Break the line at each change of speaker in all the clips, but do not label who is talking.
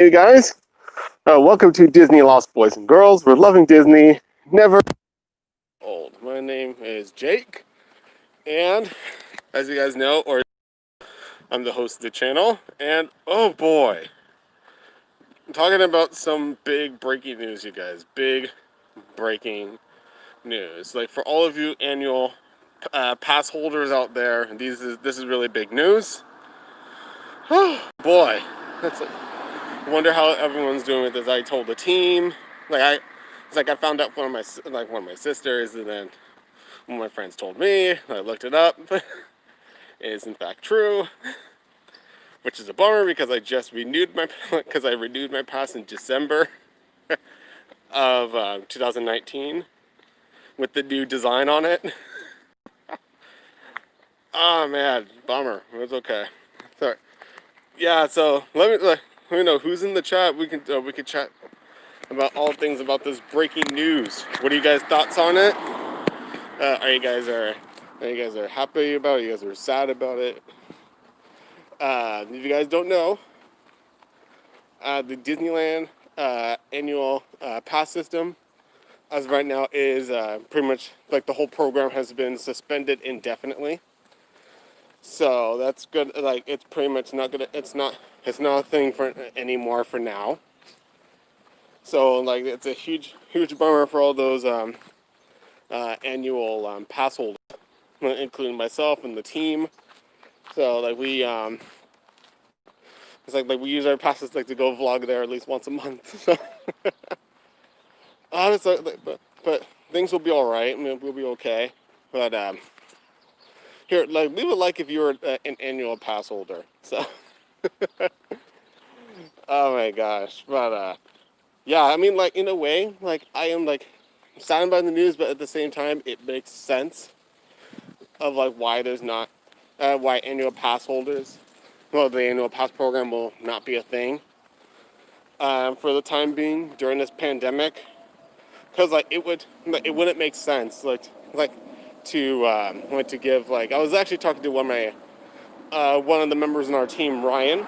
Hey guys, welcome to Disney Lost Boys and Girls. We're loving Disney, never old. My name is Jake, and as you guys know, I'm the host of the channel. And oh boy, I'm talking about some big breaking news, you guys. Big breaking news. Like for all of you annual pass holders out there, this is really big news. Oh boy, that's. Wonder how everyone's doing with this. I told the team, I found out from one of my sisters, and then one of my friends told me. I looked it up. It is in fact true, which is a bummer because I just renewed my pass in December of 2019 with the new design on it. Oh man, bummer. It was okay. Sorry. Yeah. So let me know who's in the chat. We can chat about all things about this breaking news. What are you guys' thoughts on it? Are you guys happy about it? You guys are sad about it? If you guys don't know, the Disneyland annual pass system, as of right now, is pretty much like the whole program has been suspended indefinitely. So that's good. Like it's pretty much not gonna. It's not a thing for anymore for now. So like it's a huge bummer for all those annual pass holders, including myself and the team. So like it's like we use our passes like to go vlog there at least once a month. So honestly, but things will be all right. I mean, we'll be okay. But here, like we would like if you were an annual pass holder. So oh my gosh, but yeah, I mean like in a way, like I am like saddened by the news, but at the same time, it makes sense of like why there's not why annual pass holders. Well, the annual pass program will not be a thing for the time being during this pandemic, because like it wouldn't make sense to give like I was actually talking to one of the members in our team, Ryan,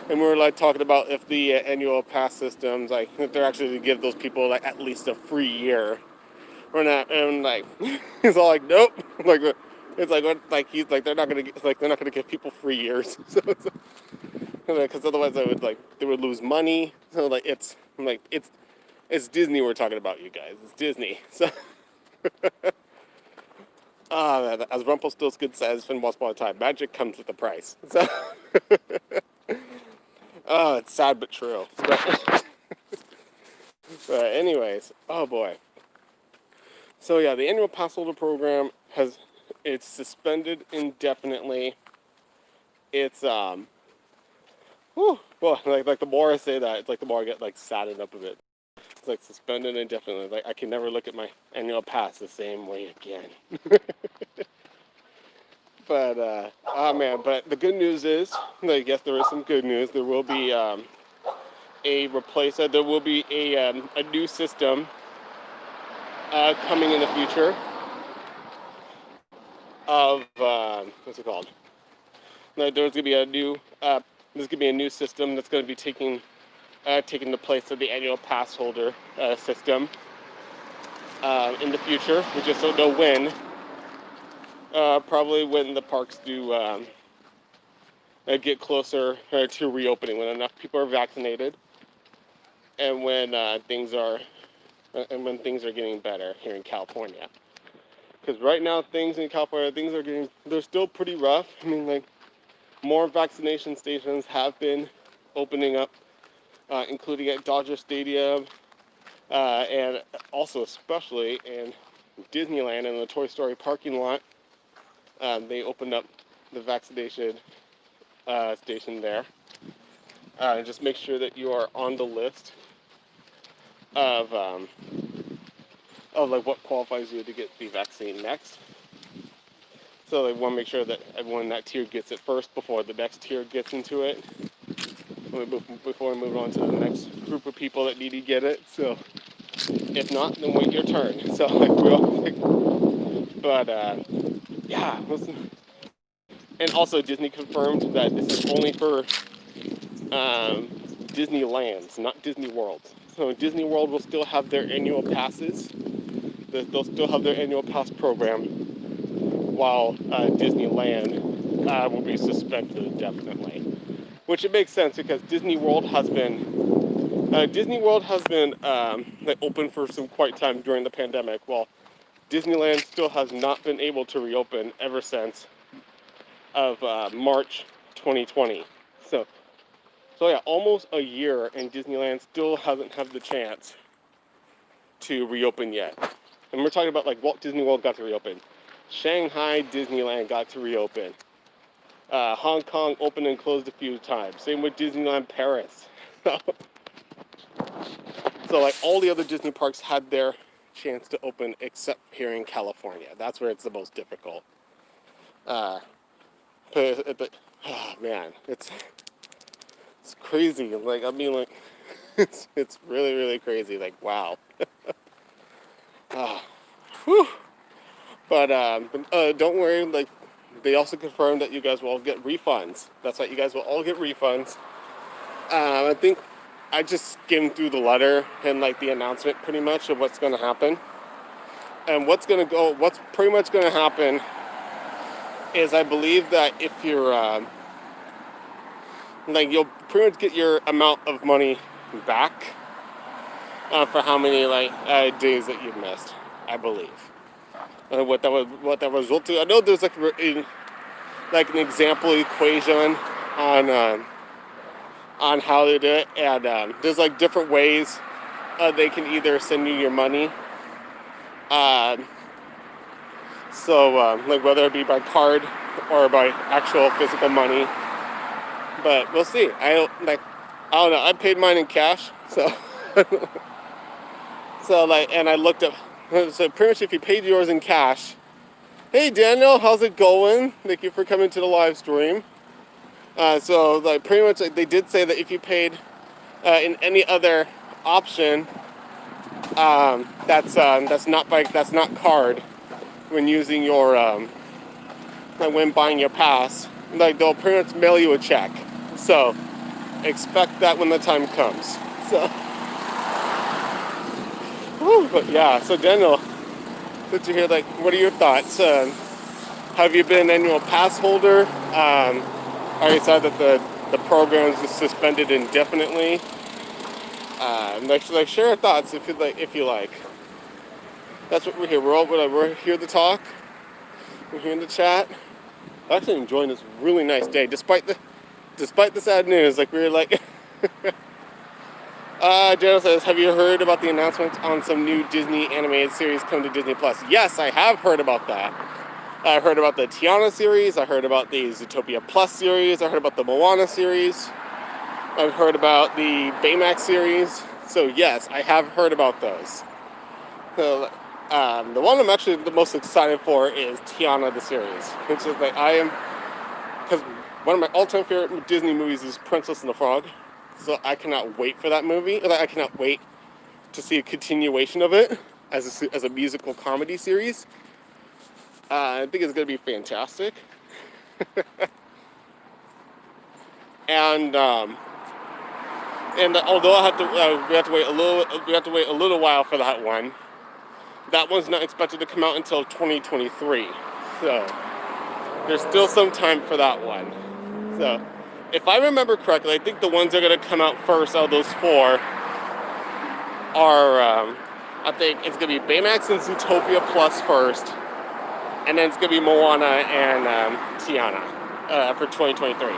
and we were like talking about if the annual pass systems like if they're actually to give those people like at least a free year or not, and like he's all like nope, like it's like he's like they're not gonna give people free years. So because otherwise they would lose money. So like it's Disney we're talking about, you guys. It's Disney. So as Rumpelstiltskin says from Once Upon a Time, magic comes with a price. So oh, it's sad but true. But anyways, oh boy. So yeah, the annual pass holder program it's suspended indefinitely. It's whew, well, like the more I say that, it's like the more I get like saddened up a bit. It's like suspended indefinitely. Like I can never look at my annual pass the same way again. But oh man! But the good news is, I guess there is some good news. There will be There will be a new system coming in the future of what's it called? No, there's gonna be a new system that's gonna be taking the place of the annual pass holder system in the future. We just don't know when. Probably when the parks do get closer to reopening, when enough people are vaccinated, and when things are getting better here in California. Because right now things in California they're still pretty rough. I mean like more vaccination stations have been opening up, including at Dodger Stadium, and also especially in Disneyland in the Toy Story parking lot. They opened up the vaccination station there. Just make sure that you are on the list of like what qualifies you to get the vaccine next. So they want to make sure that everyone in that tier gets it first before the next tier gets into it. Before we move on to the next group of people that need to get it. So if not, then wait your turn. So but yeah. And also Disney confirmed that this is only for Disneylands, not Disney Worlds. So Disney World will still have their annual passes. They'll still have their annual pass program, while Disneyland will be suspended indefinitely. Which it makes sense because Disney World has been like open for some quite time during the pandemic, while Disneyland still has not been able to reopen ever since of March 2020. So yeah, almost a year, and Disneyland still hasn't had the chance to reopen yet. And we're talking about like Walt Disney World got to reopen, Shanghai Disneyland got to reopen, Hong Kong opened and closed a few times. Same with Disneyland Paris. So like all the other Disney parks had their chance to open except here in California. That's where it's the most difficult. But oh man, it's crazy. Like I mean, like it's really really crazy. Like wow. Whew. But don't worry. Like they also confirmed that you guys will all get refunds. That's right. You guys will all get refunds. I think I just skimmed through the letter and like the announcement pretty much of what's going to happen. And what's pretty much going to happen is I believe that if you're, like you'll pretty much get your amount of money back for how many days that you've missed, I believe. What that result to, I know there's like an example equation on how they do it, and there's like different ways they can either send you your money, like whether it be by card or by actual physical money, but we'll see. I don't know, I paid mine in cash, so and I looked up, so pretty much if you paid yours in cash, hey Daniel, how's it going? Thank you for coming to the live stream. So like pretty much they did say that if you paid in any other option, that's not card, when using your when buying your pass, like they'll pretty much mail you a check. So expect that when the time comes. So, but yeah. So Daniel, good to hear. Like, what are your thoughts? Have you been an annual pass holder? I decided that the program is suspended indefinitely. Share your thoughts if you like. That's what we're here. We're here to talk. We're here in the chat. I'm actually enjoying this really nice day, despite the sad news. Like we were like, Jenna says, have you heard about the announcement on some new Disney animated series coming to Disney Plus? Yes, I have heard about that. I heard about the Tiana series, I heard about the Zootopia Plus series, I heard about the Moana series, I've heard about the Baymax series. So yes, I have heard about those. So the one I'm actually the most excited for is Tiana the series, which is like because one of my all-time favorite Disney movies is Princess and the Frog. So I cannot wait for that movie. I cannot wait to see a continuation of it as a musical comedy series. I think it's going to be fantastic. and although we have to wait a little while for that one. That one's not expected to come out until 2023. So there's still some time for that one. So if I remember correctly, I think the ones that are going to come out first out of those four are, I think it's going to be Baymax and Zootopia Plus first. And then it's going to be Moana and Tiana for 2023.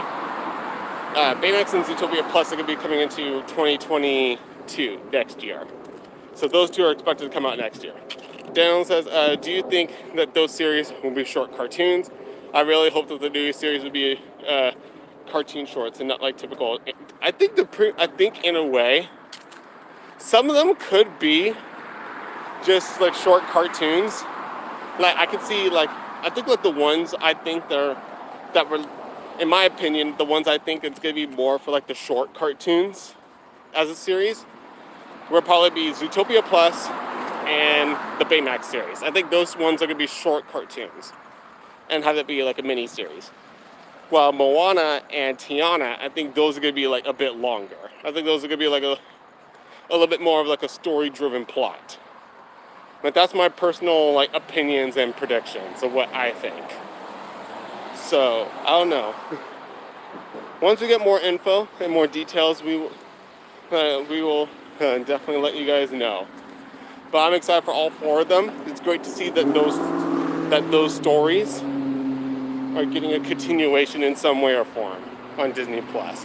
Baymax and Zootopia Plus are going to be coming into 2022 next year. So those two are expected to come out next year. Daniel says, do you think that those series will be short cartoons? I really hope that the new series will be cartoon shorts and not like typical. I think in a way, some of them could be just like short cartoons. Like I could see I think the ones I think that were, in my opinion, the ones I think it's gonna be more for like the short cartoons as a series will probably be Zootopia Plus and the Baymax series. I think those ones are gonna be short cartoons and have it be like a mini series. While Moana and Tiana, I think those are gonna be like a bit longer. I think those are gonna be like a little bit more of like a story-driven plot. But that's my personal like opinions and predictions of what I think. So I don't know. Once we get more info and more details, we will definitely let you guys know. But I'm excited for all four of them. It's great to see that those stories are getting a continuation in some way or form on Disney Plus.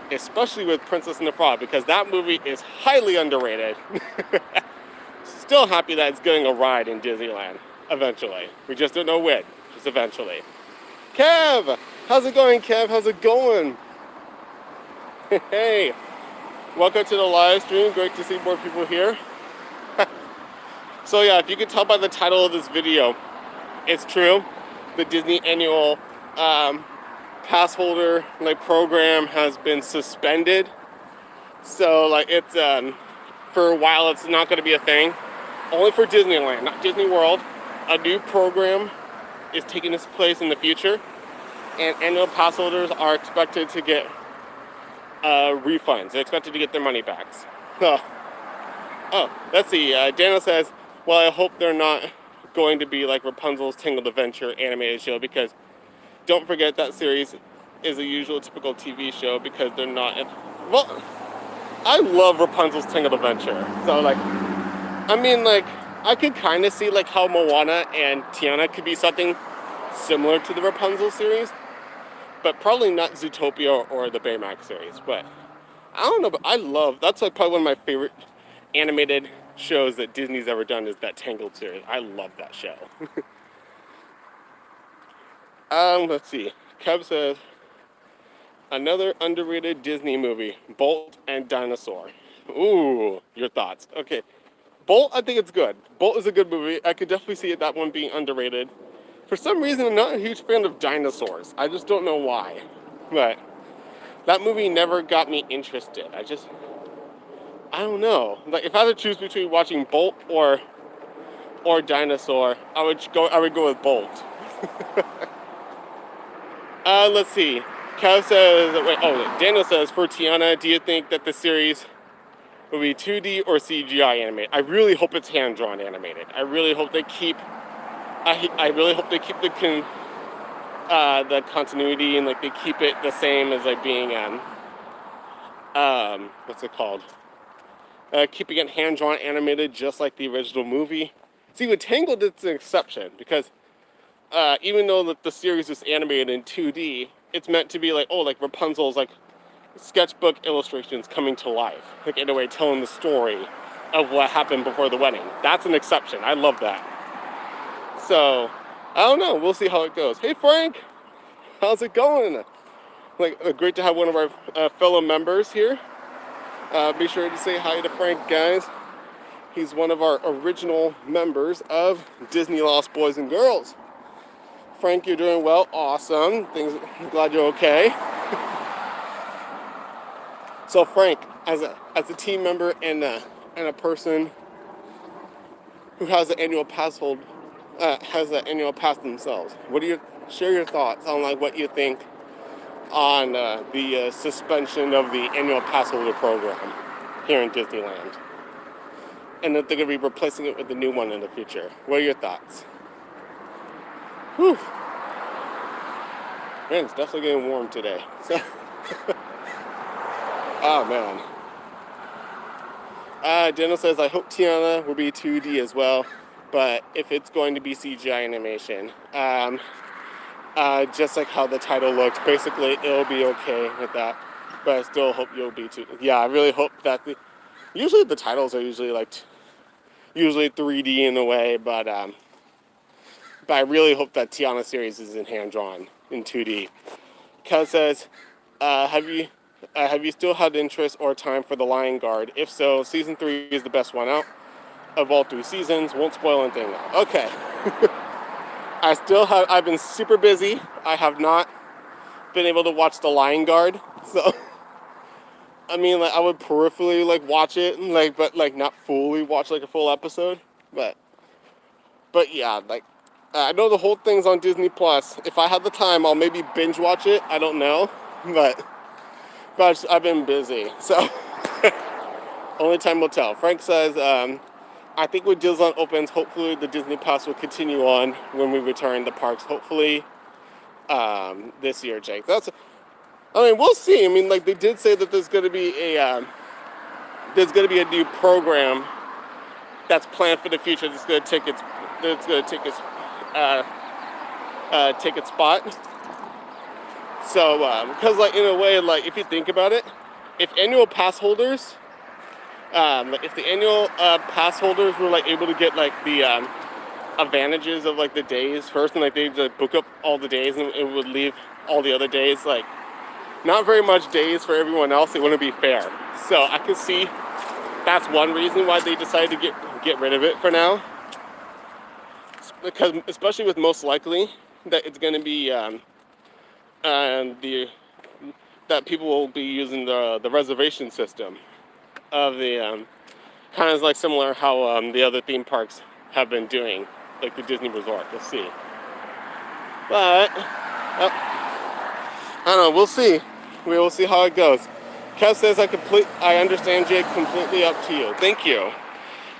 Especially with Princess and the Frog, because that movie is highly underrated. Still happy that it's getting a ride in Disneyland eventually. We just don't know when, just eventually. Kev! How's it going, Kev? How's it going? Hey, welcome to the live stream. Great to see more people here. So yeah, if you could tell by the title of this video, it's true. The Disney annual pass holder like program has been suspended. So like it's for a while it's not going to be a thing. Only for Disneyland, not Disney World. A new program is taking its place in the future, and annual pass holders are expected to get refunds. They're expected to get their money back. Oh, let's see. Daniel says, well, I hope they're not going to be like Rapunzel's Tangled Adventure animated show, because don't forget that series is a usual typical TV show because they're not... Well, I love Rapunzel's Tangled Adventure. So, like, I mean, like, I could kind of see, like, how Moana and Tiana could be something similar to the Rapunzel series, but probably not Zootopia or the Baymax series. But I don't know, but I love... That's, like, probably one of my favorite animated shows that Disney's ever done is that Tangled series. I love that show. Let's see. Kev says, another underrated Disney movie, Bolt and Dinosaur. Ooh, your thoughts. Okay. Bolt, I think it's good. Bolt is a good movie. I could definitely see that one being underrated. For some reason, I'm not a huge fan of dinosaurs. I just don't know why. But that movie never got me interested. I don't know. Like, if I had to choose between watching Bolt or Dinosaur, I would go with Bolt. Let's see. Kev says, Daniel says, for Tiana, do you think that the series will be 2D or CGI animated? I really hope it's hand-drawn animated. I really hope they keep the continuity, and like they keep it the same as like being what's it called? Keeping it hand-drawn animated just like the original movie. See, with Tangled, it's an exception because even though the series is animated in 2D, it's meant to be like, oh, like Rapunzel's like sketchbook illustrations coming to life, like in a way telling the story of what happened before the wedding. That's an exception. I love that. So I don't know. We'll see how it goes. Hey Frank, how's it going? Like great to have one of our fellow members here. Be sure to say hi to Frank, guys. He's one of our original members of Disney Lost Boys and Girls. Frank, you're doing well. Awesome. I'm glad you're okay. So Frank, as a team member and a person who has an annual pass themselves, share your thoughts on like what you think on the suspension of the annual pass holder program here in Disneyland, and that they're going to be replacing it with a new one in the future. What are your thoughts? Whew. Man, it's definitely getting warm today. So oh man. Daniel says, I hope Tiana will be 2D as well, but if it's going to be CGI animation, just like how the title looks, basically it'll be okay with that, but I still hope you'll be 2D. Yeah, I really hope that usually the titles are usually 3D in a way, but I really hope that Tiana series is in hand-drawn in 2D. Kel says, have you still had interest or time for The Lion Guard? If so, season 3 is the best one out of all 3 seasons. Won't spoil anything. Okay. I've been super busy. I have not been able to watch The Lion Guard. So, I mean, like, I would peripherally, like, watch it, but not fully watch, like, a full episode. But yeah, like, I know the whole thing's on Disney Plus. If I have the time, I'll maybe binge watch it. I don't know, but I've been busy, so only time will tell. Frank says, I think when Disneyland opens, hopefully the Disney Plus will continue on when we return the parks. Hopefully this year, Jake. I mean, we'll see. I mean, like they did say that there's gonna be a new program that's planned for the future. Uh, take its spot. So, because like in a way, like if you think about it, if annual pass holders, if the annual pass holders were like able to get like the advantages of like the days first, and like they like, book up all the days, and it would leave all the other days like not very much days for everyone else, it wouldn't be fair. So I could see that's one reason why they decided to get rid of it for now. Because especially with most likely that it's going to be that people will be using the reservation system of the kind of like similar how the other theme parks have been doing, like the Disney Resort. We'll see. But I don't know. We'll see. We will see how it goes. Kev says I understand, Jake. Completely up to you. Thank you.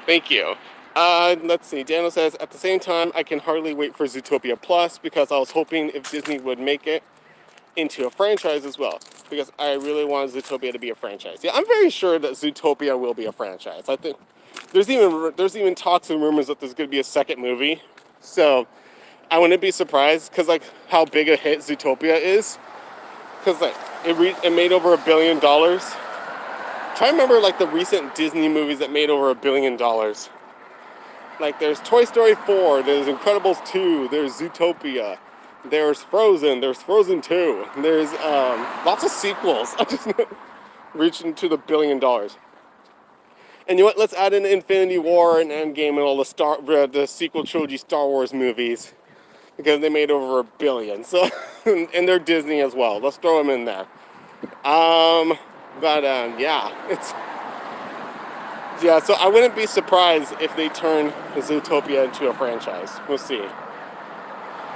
Thank you. Let's see. Daniel says, at the same time, I can hardly wait for Zootopia Plus because I was hoping if Disney would make it into a franchise as well, because I really want Zootopia to be a franchise. Yeah, I'm very sure that Zootopia will be a franchise. I think there's even talks and rumors that there's going to be a second movie. So I wouldn't be surprised because like how big a hit Zootopia is. Because like it made over $1 billion. Try to remember like the recent Disney movies that made over $1 billion. Like there's Toy Story 4, there's Incredibles 2, there's Zootopia, there's Frozen 2, there's lots of sequels. I just reaching to the $1 billion. And you know what? Let's add in Infinity War and Endgame and all the sequel trilogy Star Wars movies, because they made over $1 billion. So and they're Disney as well. Let's throw them in there. Yeah, so I wouldn't be surprised if they turn Zootopia into a franchise. We'll see.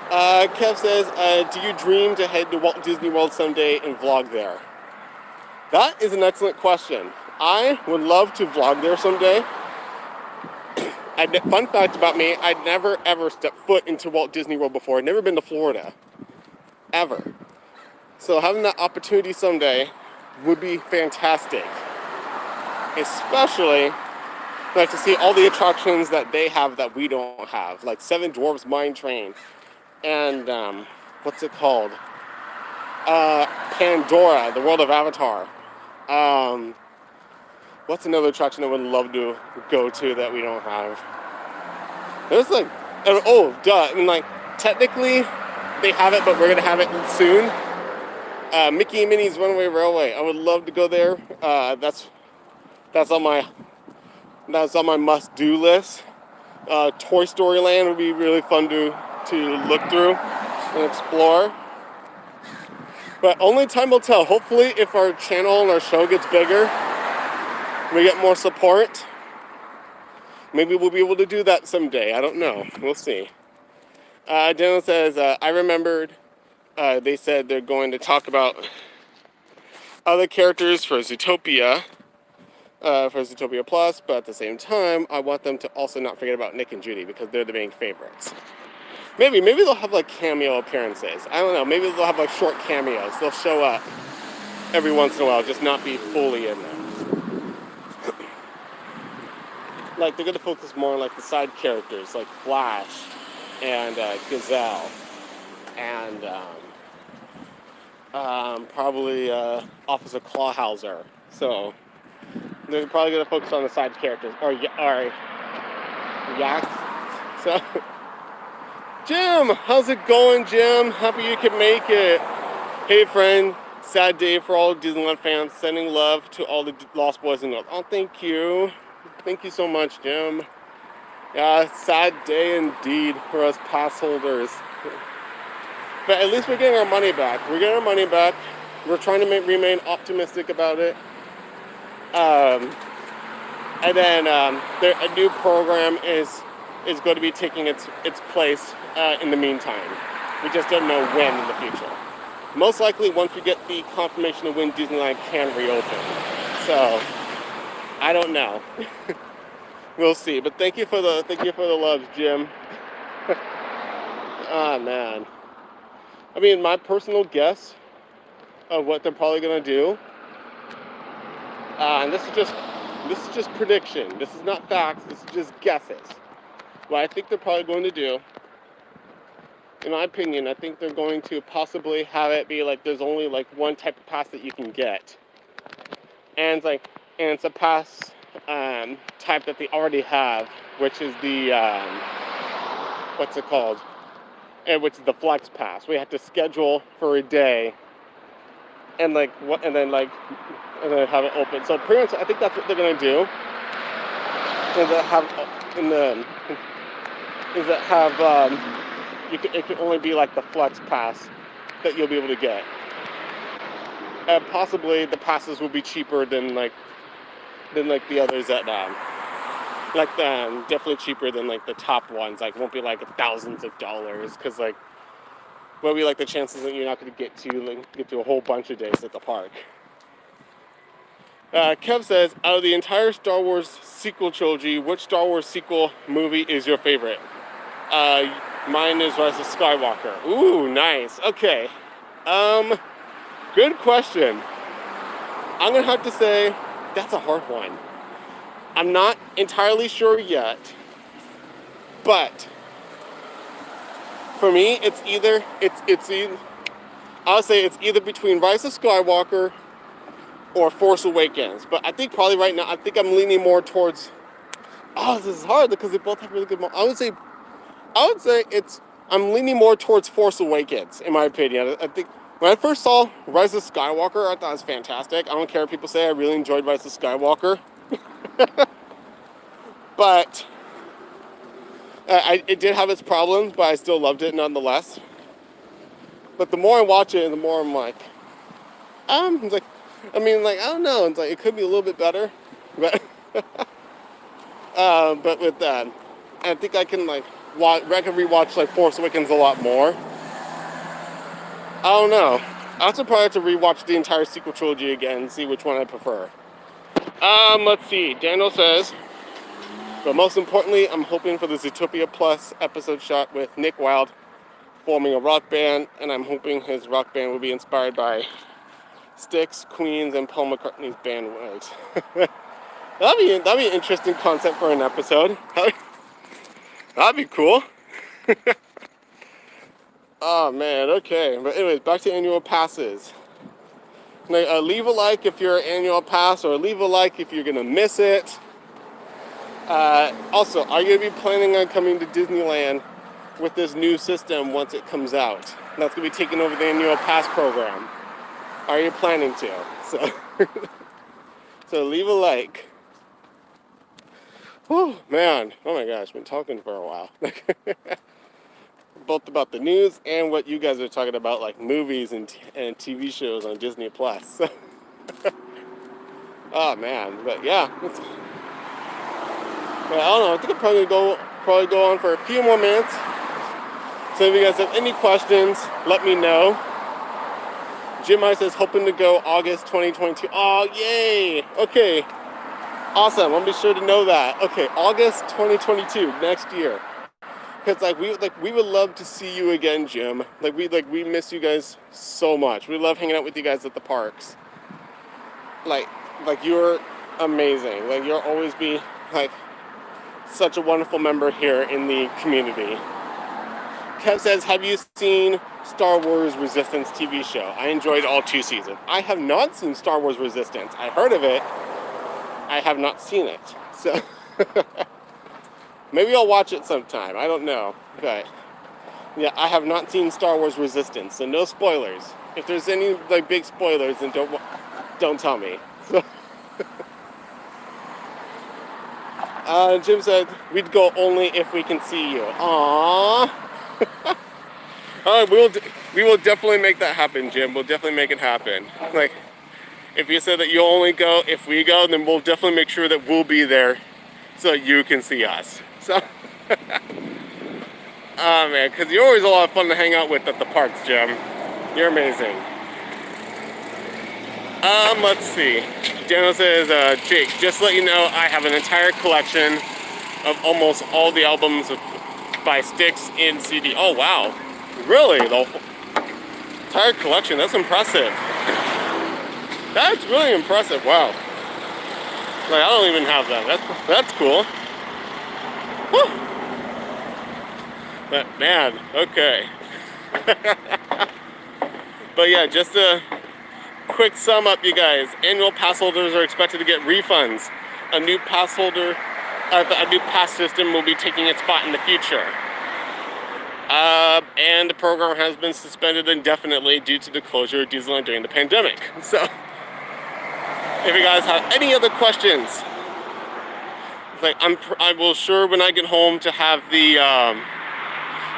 Kev says, do you dream to head to Walt Disney World someday and vlog there? That is an excellent question. I would love to vlog there someday. Fun fact about me, I'd never ever stepped foot into Walt Disney World before. I'd never been to Florida. Ever. So having that opportunity someday would be fantastic. Especially like to see all the attractions that they have that we don't have, like Seven Dwarfs Mine Train, and what's it called? Pandora, the World of Avatar. What's another attraction I would love to go to that we don't have? There's like, I mean, like technically they have it, but we're gonna have it soon. Mickey and Minnie's Runaway Railway. I would love to go there. That's on my must-do list. Toy Story Land would be really fun to look through and explore. But only time will tell. Hopefully, if our channel and our show gets bigger, we get more support, maybe we'll be able to do that someday. I don't know. We'll see. Daniel says, I remembered they said they're going to talk about other characters for Zootopia Plus, but at the same time, I want them to also not forget about Nick and Judy because they're the main favorites. Maybe they'll have like cameo appearances. I don't know. Maybe they'll have like short cameos. They'll show up every once in a while, just not be fully in there. Like they're gonna focus more on like the side characters, like Flash and Gazelle, and probably Officer Clawhauser. So they're probably gonna focus on the side characters or Yak. So. Jim, how's it going, Jim? Happy you can make it. Hey, friend. Sad day for all Disneyland fans. Sending love to all the Lost Boys and Girls. Oh, thank you. Thank you so much, Jim. Yeah, sad day indeed for us pass holders. But at least we're getting our money back. We're getting our money back. We're trying to remain optimistic about it. And then a new program is is going to be taking its place in the meantime. We just don't know when in the future. Most likely once we get the confirmation of when Disneyland can reopen. So I don't know. We'll see. But thank you for the loves, Jim. Ah, man. I mean, my personal guess of what they're probably gonna do, and this is just prediction. This is not facts. This is just guesses. What I think they're probably going to do, in my opinion, I think they're going to possibly have it be like there's only like one type of pass that you can get, and it's a pass type that they already have, which is the what's it called? And which is the Flex Pass. We have to schedule for a day, and then have it open. So pretty much, I think that's what they're gonna do. It can only be like the Flex Pass that you'll be able to get. Possibly the passes will be cheaper than the others that definitely cheaper than like the top ones. Like won't be like thousands of dollars, because like what will be like the chances that you're not going to get to a whole bunch of days at the park. Kev says, out of the entire Star Wars sequel trilogy, which Star Wars sequel movie is your favorite? Mine is Rise of Skywalker. Ooh, nice. Okay. Good question. I'm gonna have to say that's a hard one. I'm not entirely sure yet, but for me, I would say it's either between Rise of Skywalker or Force Awakens. But I think probably right now, I think I'm leaning more towards. Oh, this is hard because they both have really good moments. I would say I'm leaning more towards Force Awakens, in my opinion. I think when I first saw Rise of Skywalker, I thought it was fantastic. I don't care if people say I really enjoyed Rise of Skywalker. But it did have its problems, but I still loved it nonetheless. But the more I watch it, the more I'm like, it's like, I don't know. It's like it could be a little bit better, but but with that, I think I can rewatch like Force Awakens a lot more. I don't know. I also probably have to rewatch the entire sequel trilogy again and see which one I prefer. Let's see. Daniel says, but most importantly, I'm hoping for the Zootopia Plus episode shot with Nick Wilde forming a rock band, and I'm hoping his rock band will be inspired by Styx, Queens, and Paul McCartney's band was. That'd be an interesting concept for an episode. That'd be cool. Oh man, okay. But anyways, back to annual passes. Leave a like if you're an annual pass, or leave a like if you're gonna miss it. Also, are you gonna be planning on coming to Disneyland with this new system once it comes out? That's gonna be taking over the annual pass program. Are you planning to? So leave a like. Oh man, oh my gosh, been talking for a while. Both about the news and what you guys are talking about, like movies and TV shows on Disney Plus. Oh man, but yeah, I don't know. I think I'll probably go on for a few more minutes. So if you guys have any questions, let me know. Jim I says hoping to go August 2022. Oh yay! Okay, awesome. I'll be sure to know that. Okay, August 2022, next year. Because we would love to see you again, Jim. We miss you guys so much. We love hanging out with you guys at the parks. Like you're amazing. Like you'll always be like such a wonderful member here in the community. Kev says, have you seen Star Wars Resistance TV show? I enjoyed all 2 seasons. I have not seen Star Wars Resistance. I heard of it. I have not seen it. So maybe I'll watch it sometime. I don't know. But yeah, I have not seen Star Wars Resistance, so no spoilers. If there's any big spoilers, then don't tell me. Jim said we'd go only if we can see you. Aww. All right, we will definitely make that happen, Jim. We'll definitely make it happen. Like, if you said that you'll only go if we go, then we'll definitely make sure that we'll be there so you can see us. So, Oh man, because you're always a lot of fun to hang out with at the parks, Jim. You're amazing. Let's see. Daniel says, Jake, just to let you know, I have an entire collection of almost all the albums by Styx in CD. Oh wow, really? The entire collection? That's impressive. That's really impressive. Wow. Like I don't even have that. That's cool. Whew. But man, okay. But yeah, just a quick sum up, you guys. Annual pass holders are expected to get refunds. A new pass holder, a new pass system will be taking its spot in the future. And the program has been suspended indefinitely due to the closure of Disneyland during the pandemic. So, if you guys have any other questions, like I will sure when I get home to have the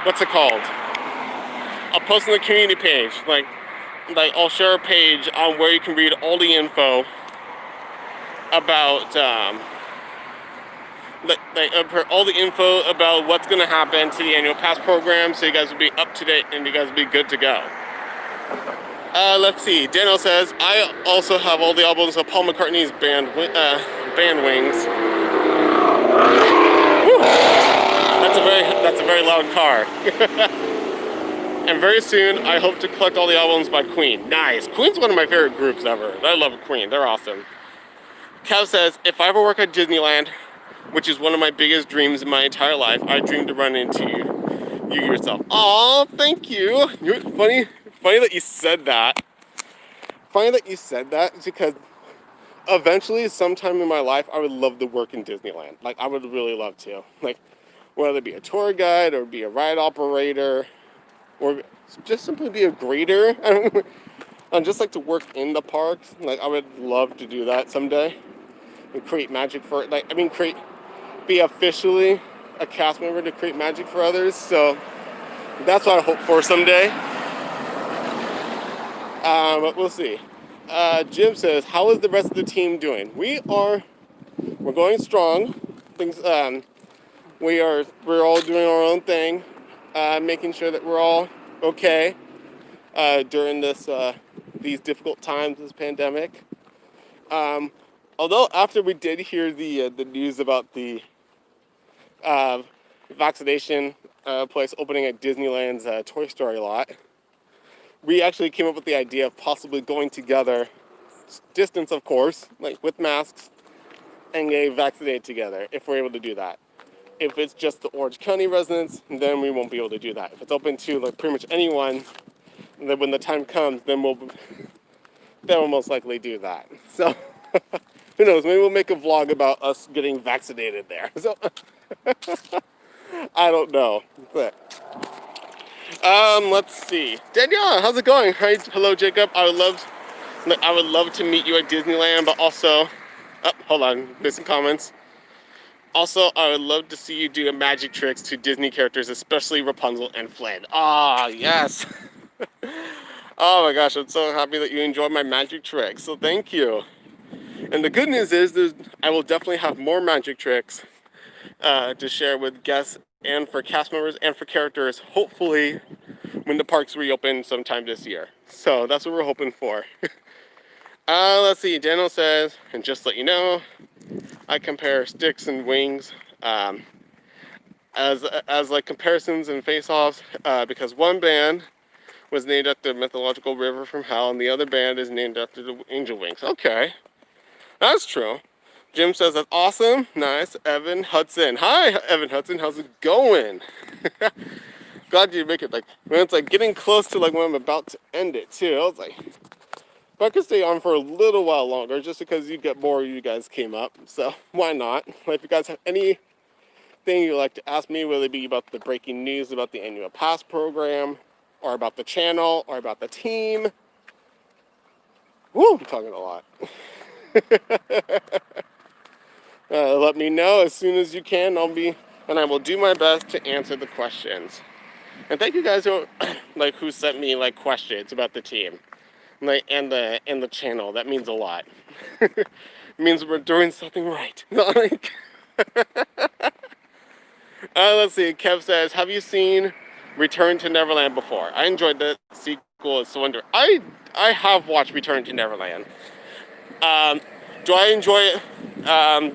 what's it called? I'll post on the community page. Like I'll share a page on where you can read all the info about all the info about what's going to happen to the annual pass program, so you guys will be up to date and you guys will be good to go. Let's see. Daniel says, I also have all the albums of Paul McCartney's band Wings. Whew. That's a very loud car. And very soon, I hope to collect all the albums by Queen. Nice. Queen's one of my favorite groups ever. I love Queen. They're awesome. Kev says, if I ever work at Disneyland, which is one of my biggest dreams in my entire life, I dream to run into you yourself. Aw, thank you. You're funny that you said that. Funny that you said that because eventually, sometime in my life, I would love to work in Disneyland. Like, I would really love to. Like, whether it be a tour guide or be a ride operator or just simply be a greeter. I'd just like to work in the parks. Like, I would love to do that someday and create magic for it. Like, I mean, be officially a cast member to create magic for others. So that's what I hope for someday. But we'll see. Jim says, how is the rest of the team doing? We're going strong. Things, we're all doing our own thing, making sure that we're all okay during these difficult times, this pandemic. Although after we did hear the news about the vaccination place opening at Disneyland's Toy Story lot, we actually came up with the idea of possibly going together, distance of course, like with masks, and get vaccinated together if we're able to do that. If it's just the Orange County residents, then we won't be able to do that. If it's open to like pretty much anyone, then when the time comes, then we'll most likely do that. So who knows? Maybe we'll make a vlog about us getting vaccinated there. So I don't know. But let's see. Danielle, how's it going? Hi, hello, Jacob. I would love to meet you at Disneyland, but also, hold on, there's some comments. Also, I would love to see you do magic tricks to Disney characters, especially Rapunzel and Flynn. Ah, yes. Oh my gosh, I'm so happy that you enjoyed my magic tricks. So thank you. And the good news is, I will definitely have more magic tricks to share with guests and for cast members and for characters, hopefully when the parks reopen sometime this year. So that's what we're hoping for. Let's see, Daniel says, and just to let you know, I compare Styx and Wings as like comparisons and face-offs because one band was named after the mythological river from hell and the other band is named after the angel wings. Okay, that's true. Jim says that's awesome. Nice. Evan Hudson. Hi, Evan Hudson. How's it going? Glad you make it. Like when it's like getting close to like when I'm about to end it too. I was like, if I could stay on for a little while longer, just because you get more, you guys came up. So why not? Like, if you guys have anything you'd like to ask me, whether it be about the breaking news about the annual pass program, or about the channel, or about the team. Woo, I'm talking a lot. Let me know as soon as you can. And I will do my best to answer the questions. And thank you guys who who sent me like questions about the team, like and the channel. That means a lot. It means we're doing something right. Let's see. Kev says, "Have you seen Return to Neverland before? I enjoyed the sequel. It's so wonder. I have watched Return to Neverland. Um, do I enjoy it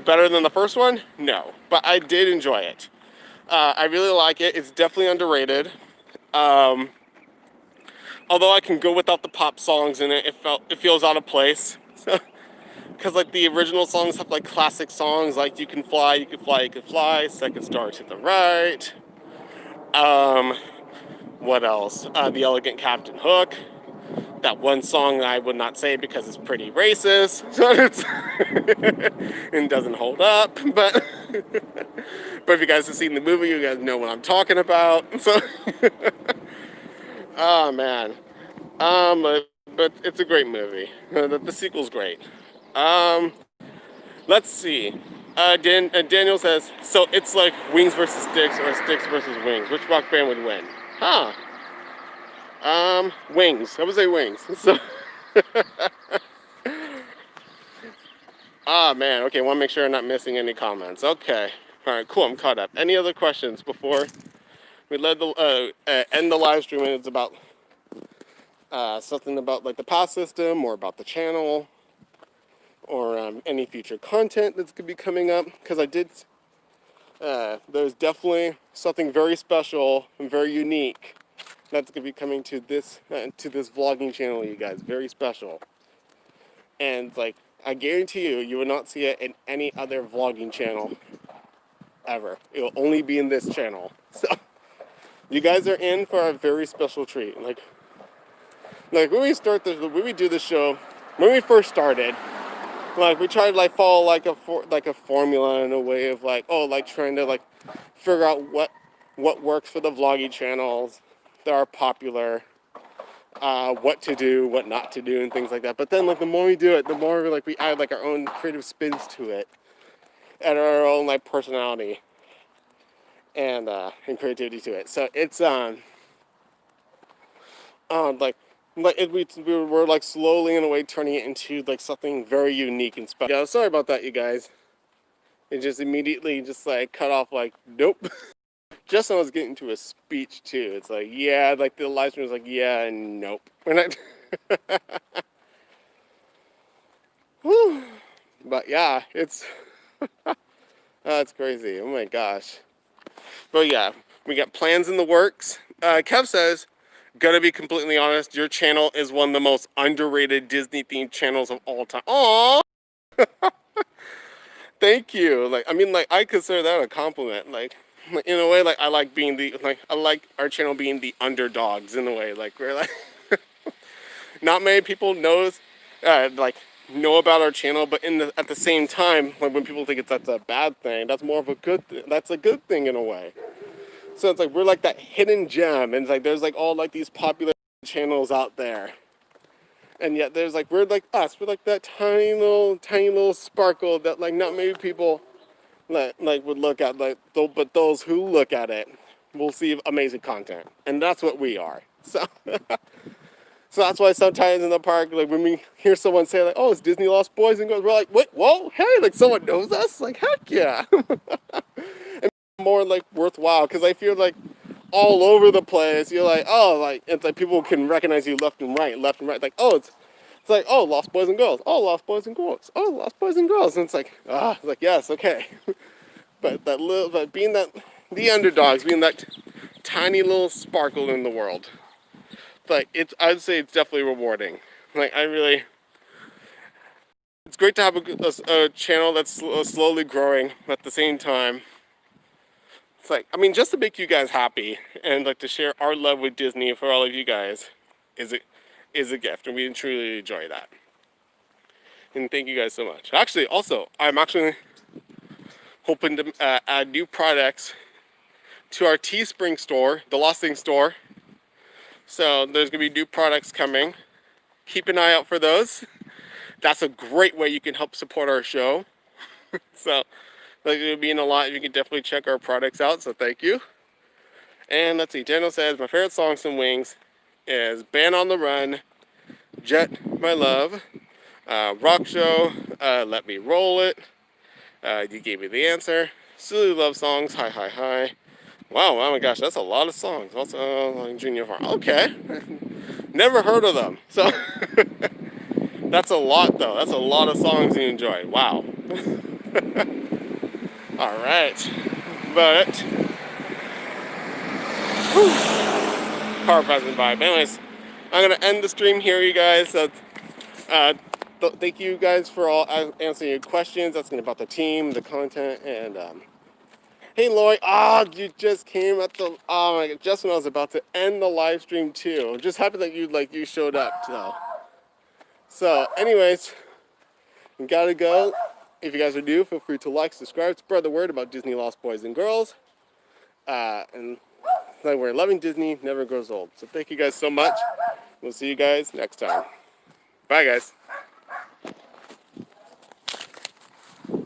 better than the first one? No, but I did enjoy it. I really like it. It's definitely underrated. Um, although I can go without the pop songs in it, it feels out of place. Because like the original songs have like classic songs like "You Can Fly, You Can Fly, You Can Fly," "Second Star to the Right." Um, what else? "The Elegant Captain Hook." That one song I would not say because it's pretty racist, so it's and doesn't hold up. But but if you guys have seen the movie, you guys know what I'm talking about. So, oh man, but it's a great movie. The sequel's great. Um, let's see. Daniel says, so it's like Wings versus Styx or Styx versus Wings. Which rock band would win? Huh. Wings. I would say Wings. So, ah, man. Okay, want to make sure I'm not missing any comments. Okay. All right, cool. I'm caught up. Any other questions before we end the live stream? And it's about something about like the pass system or about the channel or any future content that's going to be coming up. Because there's definitely something very special and very unique that's going to be coming to this vlogging channel, you guys. Very special. And like, I guarantee you will not see it in any other vlogging channel ever. It will only be in this channel. So you guys are in for a very special treat. Like when we do the show, when we first started, like we tried to like follow like a formula in a way of like, oh, like trying to like figure out what works for the vlogging channels that are popular, what to do, what not to do, and things like that. But then like the more we do it, the more like we add like our own creative spins to it and our own like personality and creativity to it. So it's like we're like slowly in a way turning it into like something very unique and special. Yeah, sorry about that, you guys. It just immediately just like cut off like, nope. Just when I was getting to a speech too. It's like, yeah, like the live stream was like, yeah, and nope. We're not. Whew. But yeah, it's that's crazy. Oh my gosh. But yeah, we got plans in the works. Kev says, gotta be completely honest, your channel is one of the most underrated Disney themed channels of all time. Aww. Thank you. Like, I mean, like, I consider that a compliment. Like in a way, like, I like our channel being the underdogs in a way. Like, we're like, not many people know about our channel, but at the same time, like, when people think that's a bad thing, that's more of a good thing. That's a good thing in a way. So it's like, we're like that hidden gem, and it's like, there's like all like these popular channels out there. And yet there's like, we're like us, we're like that tiny little sparkle that like not many people like would look at, like, but those who look at it will see amazing content, and that's what we are. So, so that's why sometimes in the park, like when we hear someone say like, "Oh, it's Disney Lost Boys and Girls," we're like, "Wait, whoa, hey!" Like someone knows us. Like, heck yeah! And more like worthwhile because I feel like all over the place. You're like, oh, like it's like people can recognize you left and right, left and right. Like, oh, it's like, oh, Lost Boys and Girls, oh, Lost Boys and Girls, oh, Lost Boys and Girls, and it's like, it's like, yes, okay. But being the underdogs, being that tiny little sparkle in the world, like I'd say it's definitely rewarding. Like it's great to have a channel that's slowly growing, but at the same time, it's like, I mean, just to make you guys happy and like to share our love with Disney for all of you guys is a gift, and we truly enjoy that. And thank you guys so much. Actually, also, I'm actually hoping to add new products to our Teespring store, the Lost Things store. So there's gonna be new products coming. Keep an eye out for those. That's a great way you can help support our show. So like, it would mean a lot if you can definitely check our products out, so thank you. And let's see, Daniel says, my favorite songs from Wings is Band on the Run, Jet, My Love, Rock Show, Let Me Roll It, You Gave Me the Answer, Silly love songs. Hi, hi, hi. Wow, oh my gosh, that's a lot of songs. Also, like Junior Hard. Okay. Never heard of them. So that's a lot, though. That's a lot of songs you enjoy. Wow. All right. But car passing by. But anyways, I'm gonna end the stream here, you guys. So, uh, thank you guys for all answering your questions, asking about the team, the content, and hey, Lloyd. Ah, you just came at the. Oh my god! Just when I was about to end the live stream too. I'm just happy that you showed up. So, anyways, we gotta go. If you guys are new, feel free to like, subscribe, spread the word about Disney Lost Boys and Girls. And like we're loving Disney, never grows old. So thank you guys so much. We'll see you guys next time. Bye, guys.